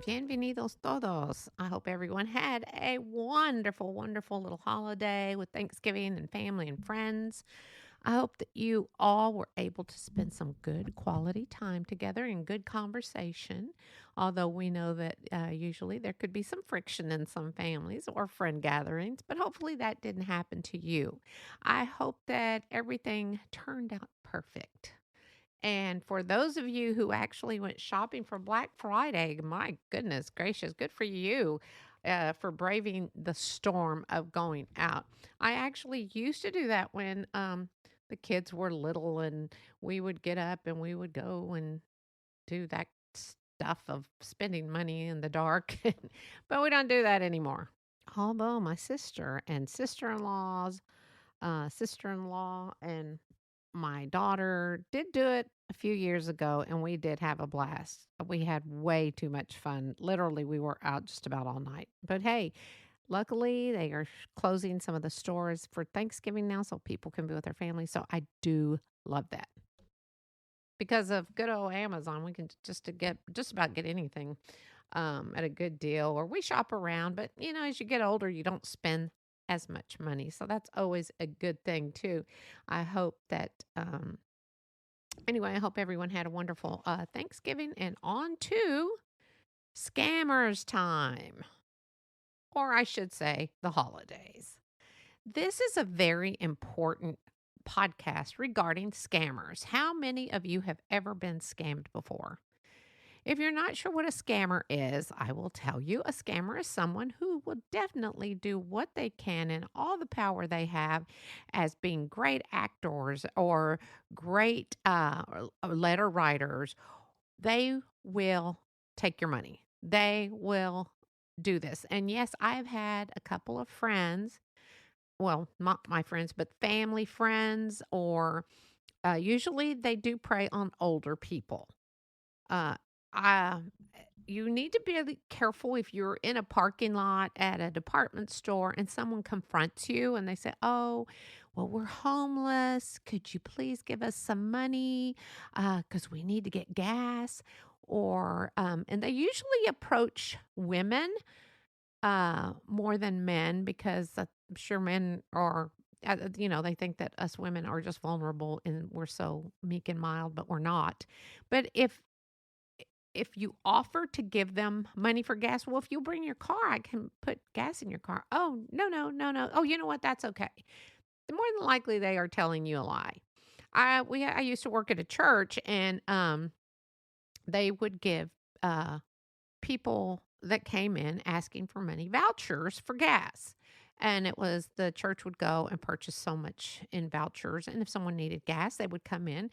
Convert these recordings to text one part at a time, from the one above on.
Bienvenidos todos. I hope everyone had a wonderful, wonderful little holiday with Thanksgiving and family and friends. I hope that you all were able to spend some good quality time together and good conversation. Although we know that usually there could be some friction in some families or friend gatherings, but hopefully that didn't happen to you. I hope that everything turned out perfect. And for those of you who actually went shopping for Black Friday, my goodness gracious, good for you for braving the storm of going out. I actually used to do that when the kids were little, and we would get up and we would go and do that stuff of spending money in the dark. But we don't do that anymore. Although my sister and sister-in-law and my daughter did do it a few years ago, and we did have a blast. We had way too much fun. Literally, we were out just about all night. But hey, luckily, they are closing some of the stores for Thanksgiving now so people can be with their family. So I do love that. Because of good old Amazon, we can just about get anything at a good deal, or we shop around. But as you get older, you don't spend as much money, so that's always a good thing too. I hope that anyway, I hope everyone had a wonderful Thanksgiving, and on to scammers time, or I should say, the holidays. This is a very important podcast regarding scammers. How many of you have ever been scammed before? If you're not sure what a scammer is, I will tell you a scammer is someone who will definitely do what they can and all the power they have as being great actors or great letter writers. They will take your money. They will do this. And yes, I've had a couple of friends, well, not my friends, but family friends, or usually they do prey on older people. Uh, I you need to be really careful if you're in a parking lot at a department store and someone confronts you and they say, "Oh, well, we're homeless. Could you please give us some money? Because we need to get gas." And they usually approach women more than men because I'm sure men are, they think that us women are just vulnerable and we're so meek and mild, but we're not. But if you offer to give them money for gas, well, if you bring your car, I can put gas in your car. Oh, no, no, no, no. Oh, you know what? That's okay. The more than likely they are telling you a lie. I used to work at a church, and they would give people that came in asking for money vouchers for gas. And it was the church would go and purchase so much in vouchers. And if someone needed gas, they would come in.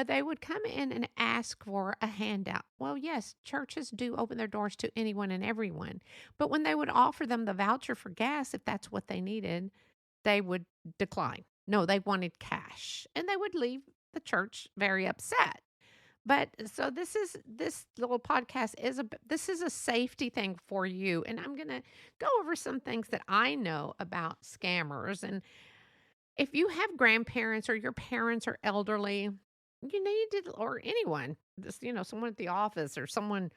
They would come in and ask for a handout. Well, yes, churches do open their doors to anyone and everyone. But when they would offer them the voucher for gas, if that's what they needed, they would decline. No, they wanted cash. And they would leave the church very upset. But so this little podcast is this is a safety thing for you, and I'm going to go over some things that I know about scammers. And if you have grandparents or your parents are elderly, you need to, or anyone, this, someone at the office or someone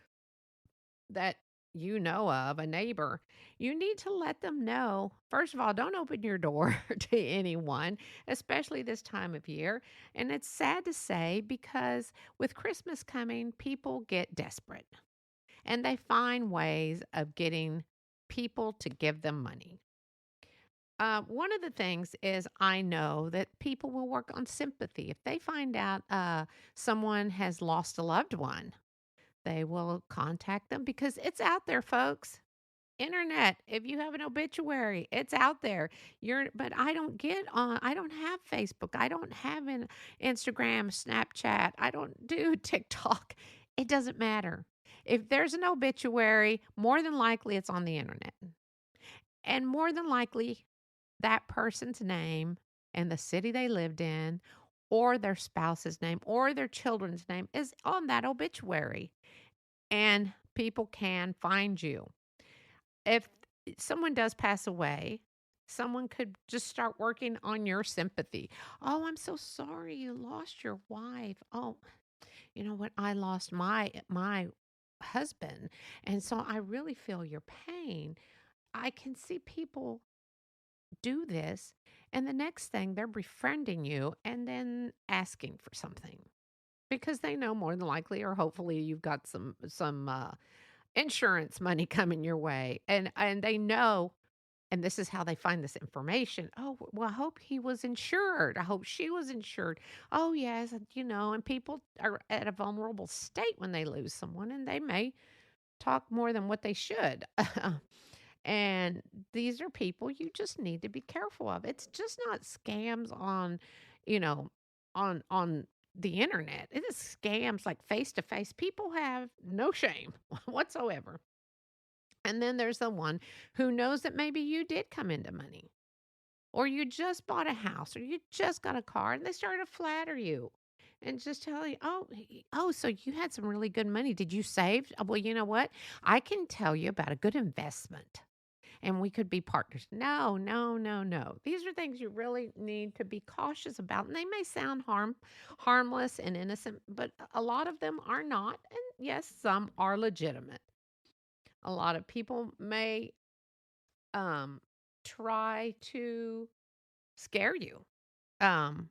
that you know of, a neighbor, you need to let them know. First of all, don't open your door to anyone, especially this time of year. And it's sad to say because with Christmas coming, people get desperate and they find ways of getting people to give them money. One of the things is I know that people will work on sympathy. If they find out someone has lost a loved one, they will contact them because it's out there, folks. Internet, if you have an obituary, it's out there. But I don't get on, I don't have Facebook. I don't have an Instagram, Snapchat. I don't do TikTok. It doesn't matter. If there's an obituary, more than likely it's on the internet. And more than likely that person's name and the city they lived in or their spouse's name or their children's name is on that obituary, and people can find you. If someone does pass away, someone could just start working on your sympathy. Oh, I'm so sorry you lost your wife. Oh, you know what? I lost my husband. And so I really feel your pain. I can see people do this, and the next thing they're befriending you and then asking for something because they know more than likely or hopefully you've got some insurance money coming your way, and they know. And this is how they find this information. Oh, well, I hope he was insured. I hope she was insured. Oh, yes, and people are at a vulnerable state when they lose someone, and they may talk more than what they should. And these are people you just need to be careful of. It's just not scams you know, on the internet. It is scams like face to face. People have no shame whatsoever. And then there's the one who knows that maybe you did come into money, or you just bought a house, or you just got a car, and they start to flatter you and just tell you, oh, so you had some really good money. Did you save? Well, you know what? I can tell you about a good investment and we could be partners. No, no, no, no. These are things you really need to be cautious about. And they may sound harmless and innocent, but a lot of them are not. And yes, some are legitimate. A lot of people may um, try to scare you. Um,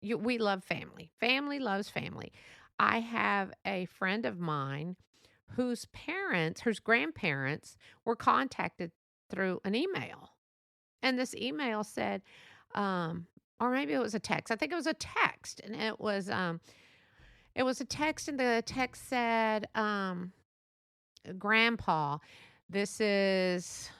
we love family. Family loves family. I have a friend of mine whose grandparents were contacted through an email. And this email said, um, or maybe it was a text. I think it was a text. And it was a text, and the text said, Grandpa, this is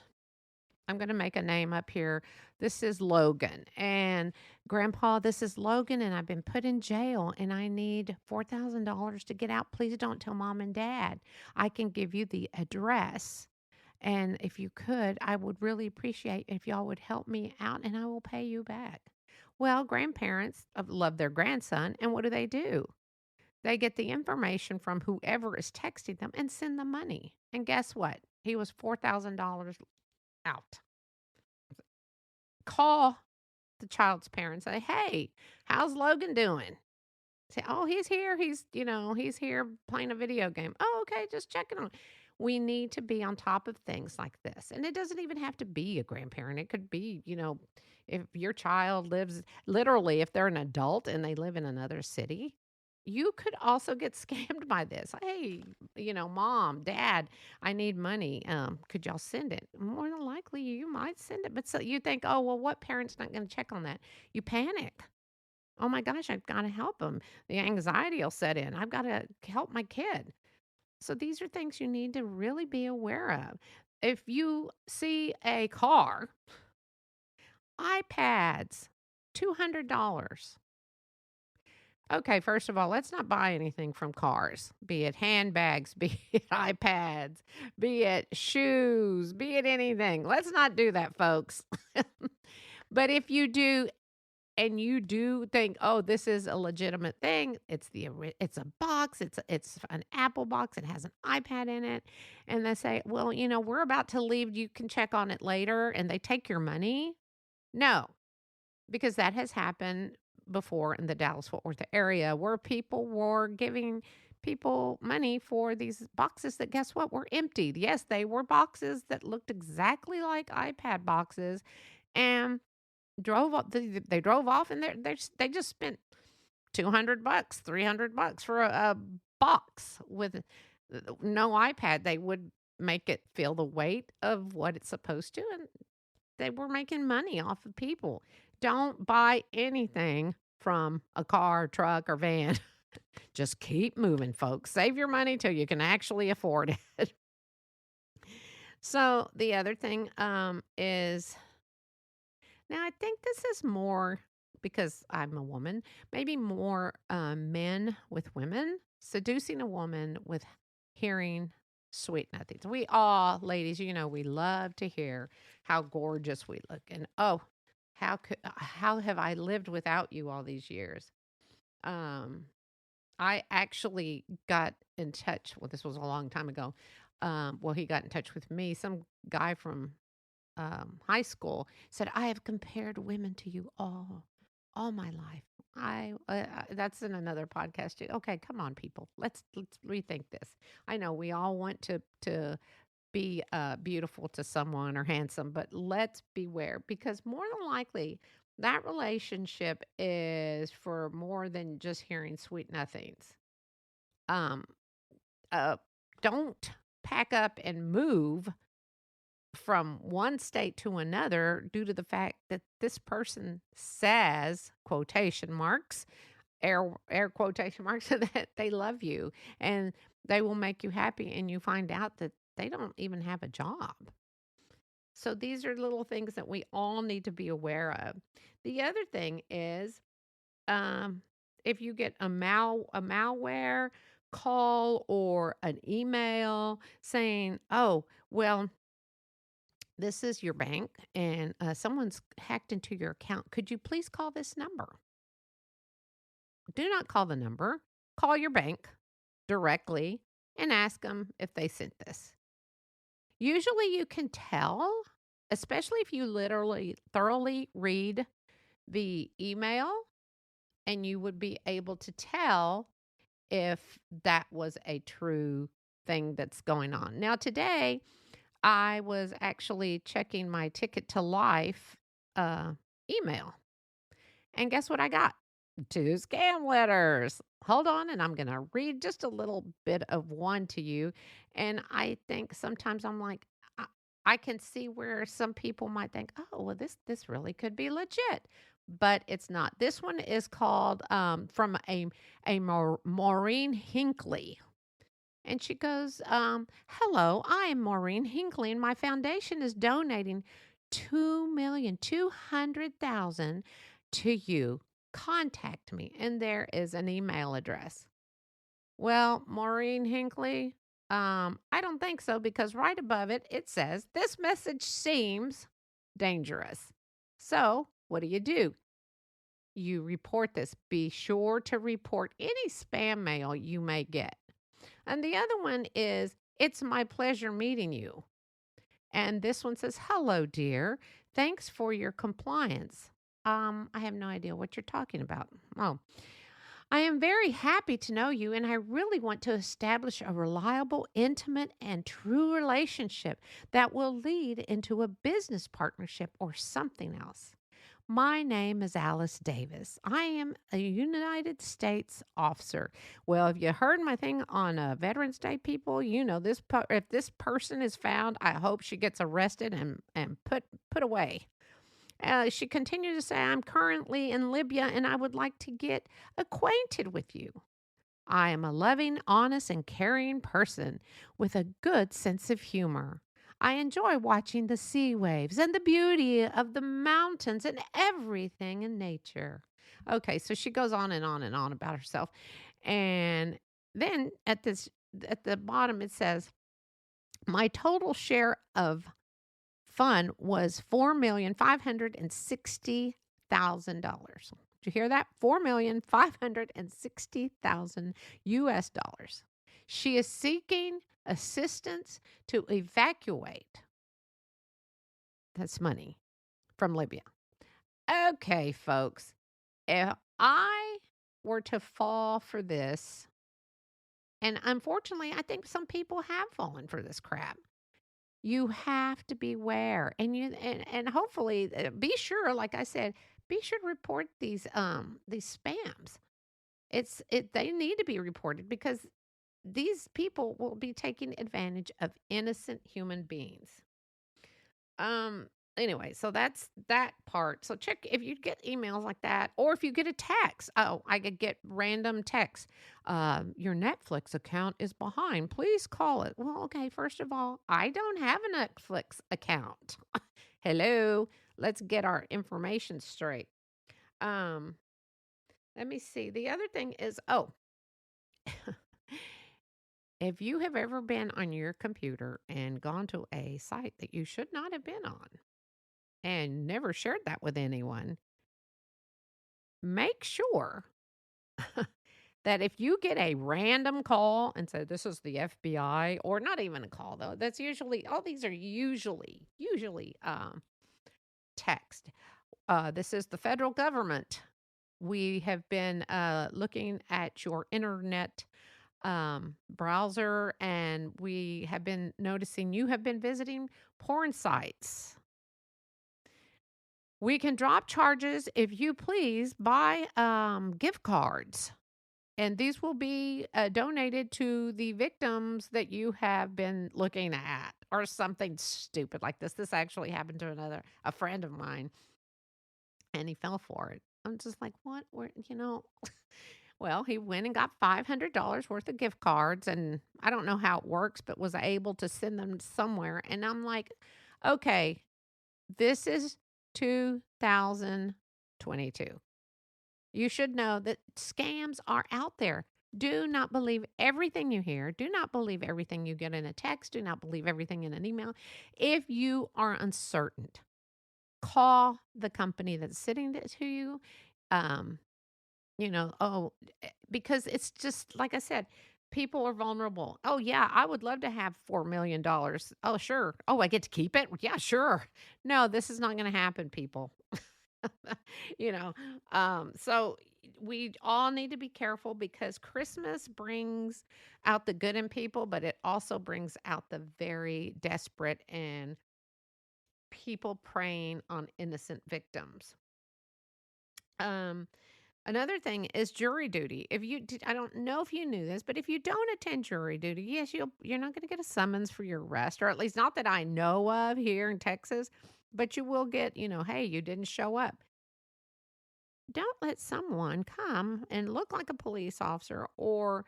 I'm going to make a name up here. This is Logan. And Grandpa, this is Logan, and I've been put in jail, and I need $4,000 to get out. Please don't tell Mom and Dad. I can give you the address. And if you could, I would really appreciate if y'all would help me out, and I will pay you back. Well, grandparents love their grandson, and what do? They get the information from whoever is texting them and send the money. And guess what? He was $4,000 out. Call the child's parents. Say, hey, how's Logan doing? Say, oh, he's here. He's here playing a video game. Oh, okay, just checking on. We need to be on top of things like this. And it doesn't even have to be a grandparent. It could be, if your child lives literally, if they're an adult and they live in another city, you could also get scammed by this. Hey, mom, dad, I need money. Could y'all send it? More than likely, you might send it. But so you think, oh, well, what parent's not going to check on that? You panic. Oh my gosh, I've got to help them. The anxiety will set in. I've got to help my kid. So these are things you need to really be aware of. If you see a car, iPads, $200. Okay, first of all, let's not buy anything from cars, be it handbags, be it iPads, be it shoes, be it anything. Let's not do that, folks. But if you do, and you do think, oh, this is a legitimate thing, it's a box, it's an Apple box, it has an iPad in it, and they say, well, we're about to leave, you can check on it later, and they take your money. No, because that has happened before in the Dallas-Fort Worth area where people were giving people money for these boxes that, guess what, were emptied. Yes, they were boxes that looked exactly like iPad boxes, and drove up. They drove off, and they just spent $200, $300 for a box with no iPad. They would make it feel the weight of what it's supposed to, and they were making money off of people. Don't buy anything from a car, truck, or van. Just keep moving, folks. Save your money till you can actually afford it. So the other thing is, now I think this is more because I'm a woman, maybe more men with women, seducing a woman with hearing sweet nothings. We all, ladies, we love to hear how gorgeous we look, and oh, how have I lived without you all these years? Um, I actually got in touch. Well, this was a long time ago. Well, he got in touch with me. Some guy from high school said, I have compared women to you all my life. That's in another podcast too. Okay, come on, people. Let's rethink this. I know we all want to be beautiful to someone or handsome, but let's beware because more than likely that relationship is for more than just hearing sweet nothings. Um, uh, don't pack up and move from one state to another due to the fact that this person says quotation marks air quotation marks that they love you and they will make you happy and you find out that they don't even have a job. So these are little things that we all need to be aware of. The other thing is um, if you get a malware call or an email saying, "Oh, well, this is your bank and someone's hacked into your account. Could you please call this number?" Do not call the number. Call your bank directly and ask them if they sent this. Usually you can tell, especially if you literally thoroughly read the email, and you would be able to tell if that was a true thing that's going on. Now, today, I was actually checking my Ticket to Life uh, email. And guess what I got? Two scam letters. Hold on, and I'm going to read just a little bit of one to you. And I think sometimes I'm like, I, I can see where some people might think, oh, well, this really could be legit, but it's not. This one is called from Maureen Hinckley. And she goes, "Hello, I am Maureen Hinckley, and my foundation is donating 2,200,000 to you. Contact me." And there is an email address. Well, Maureen Hinckley, I don't think so because right above it, it says, "This message seems dangerous." So, what do? You report this. Be sure to report any spam mail you may get. And the other one is, "It's my pleasure meeting you." And this one says, "Hello, dear. Thanks for your compliance." I have no idea what you're talking about. Oh, "I am very happy to know you, and I really want to establish a reliable, intimate, and true relationship that will lead into a business partnership or something else. My name is Alice Davis. I am a United States officer." Well, if you heard my thing on Veterans Day, people, you know this. If this person is found, I hope she gets arrested and put away. She continued to say, "I'm currently in Libya, and I would like to get acquainted with you. I am a loving, honest, and caring person with a good sense of humor. I enjoy watching the sea waves and the beauty of the mountains and everything in nature." Okay, so she goes on and on and on about herself. And then at the bottom it says, "My total share of fund was $4,560,000. Did you hear that? 4,560,000 US dollars. She is seeking assistance to evacuate. That's money from Libya. Okay, folks. If I were to fall for this, and unfortunately, I think some people have fallen for this crap. You have to beware, and hopefully be sure, like I said, be sure to report these spams. They need to be reported because these people will be taking advantage of innocent human beings. Um, anyway, so that's that part. So check if you get emails like that, or if you get a text. Oh, I could get random texts. Your Netflix account is behind. Please call it. Well, okay, first of all, I don't have a Netflix account. Hello, let's get our information straight. Um, Let me see. The other thing is, oh, if you have ever been on your computer and gone to a site that you should not have been on and never shared that with anyone, make sure that if you get a random call and say, "This is the FBI," or not even a call though, that's usually, all these are usually text. "This is the federal government. We have been looking at your internet browser, and we have been noticing you have been visiting porn sites. We can drop charges if you please buy gift cards. And these will be donated to the victims that you have been looking at, or something stupid like this. This actually happened to a friend of mine, and he fell for it. I'm just like, what? Where, well, he went and got $500 worth of gift cards, and I don't know how it works, but was able to send them somewhere. And I'm like, okay, this is 2022. You should know that scams are out there. Do not believe everything you hear. Do not believe everything you get in a text. Do not believe everything in an email. If you are uncertain, call the company that's sitting to you. Um, because it's just like I said, people are vulnerable. Oh, yeah, I would love to have $4 million. Oh, sure. Oh, I get to keep it? Yeah, sure. No, this is not going to happen, people. you know, so we all need to be careful because Christmas brings out the good in people, but it also brings out the very desperate and people preying on innocent victims. Um, Another thing is jury duty. I don't know if you knew this, but if you don't attend jury duty, yes, you're not going to get a summons for your arrest, or at least not that I know of here in Texas, but you will get, hey, you didn't show up. Don't let someone come and look like a police officer or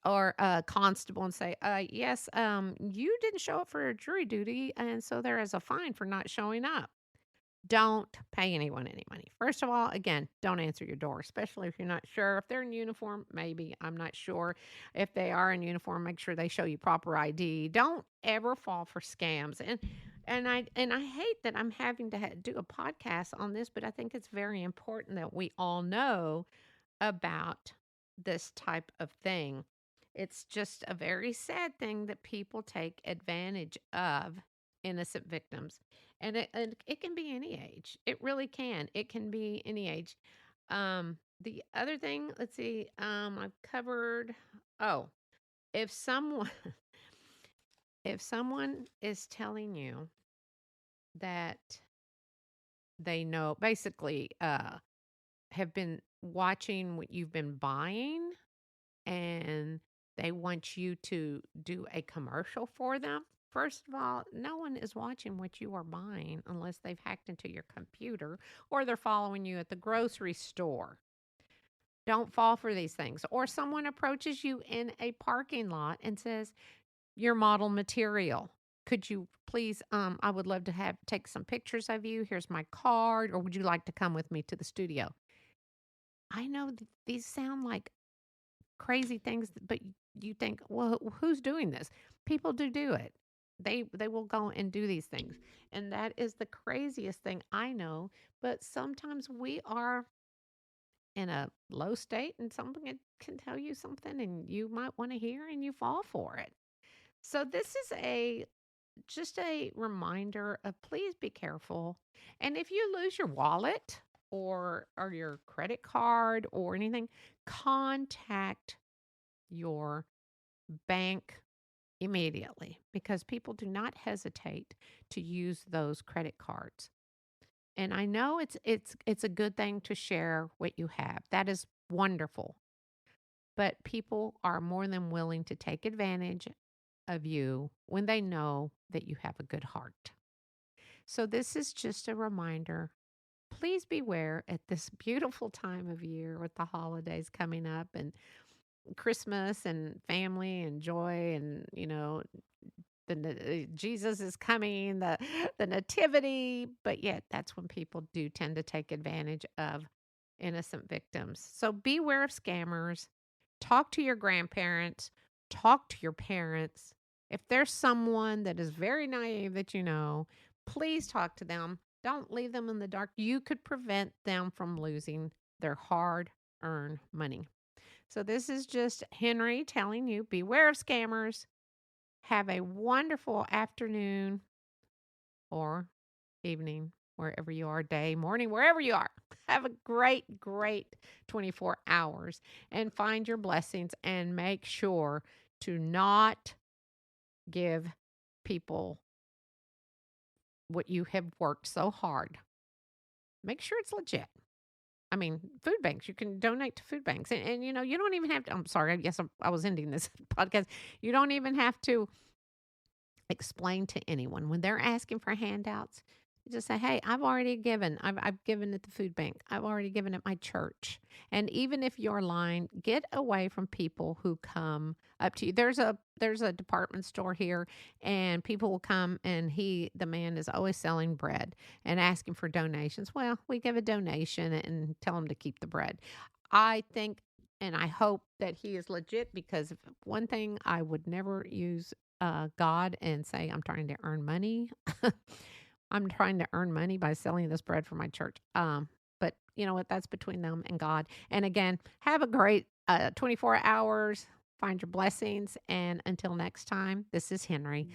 a constable and say, yes, you didn't show up for jury duty, and so there is a fine for not showing up. Don't pay anyone any money. First of all, again, don't answer your door, especially if you're not sure. If they're in uniform, maybe, I'm not sure. If they are in uniform, make sure they show you proper ID. Don't ever fall for scams. And I hate that I'm having to do a podcast on this, but I think it's very important that we all know about this type of thing. It's just a very sad thing that people take advantage of innocent victims. And it can be any age. It really can. It can be any age. The other thing, let's see, I've covered, oh, if someone if someone is telling you that they know, basically have been watching what you've been buying, and they want you to do a commercial for them. First of all, no one is watching what you are buying unless they've hacked into your computer or they're following you at the grocery store. Don't fall for these things. Or someone approaches you in a parking lot and says, "Your model material. Could you please I would love to have take some pictures of you. Here's my card, or would you like to come with me to the studio?" I know these sound like crazy things, but you think, well, who's doing this? People do it. They will go and do these things, and that is the craziest thing I know. But sometimes we are in a low state, and someone can tell you something, and you might want to hear, and you fall for it. So this is a just a reminder of please be careful. And if you lose your wallet or your credit card or anything, contact your bank immediately because people do not hesitate to use those credit cards. And I know it's a good thing to share what you have. That is wonderful. But people are more than willing to take advantage of you when they know that you have a good heart. So this is just a reminder. Please beware at this beautiful time of year with the holidays coming up and Christmas and family and joy, and Jesus is coming, the nativity, but yet that's when people do tend to take advantage of innocent victims. So beware of scammers. Talk to your grandparents, talk to your parents. If there's someone that is very naive that please talk to them. Don't leave them in the dark. You could prevent them from losing their hard-earned money. So this is just Henry telling you beware of scammers. Have a wonderful afternoon or evening wherever you are, day, morning, wherever you are. Have a great, great 24 hours and find your blessings and make sure to not give people what you have worked so hard. Make sure it's legit. I mean, food banks, you can donate to food banks. And you don't even have to, I'm sorry, yes, I was ending this podcast. You don't even have to explain to anyone when they're asking for handouts. You just say, "Hey, I've already given. I've given at the food bank. I've already given at my church." And even if you're lying, get away from people who come up to you. There's a department store here, and people will come, and the man is always selling bread and asking for donations. Well, we give a donation and tell him to keep the bread. I think and I hope that he is legit, because if one thing I would never use God and say, I'm trying to earn money. I'm trying to earn money by selling this bread for my church. But you know what? That's between them and God. And again, have a great 24 hours. Find your blessings. And until next time, this is Henry.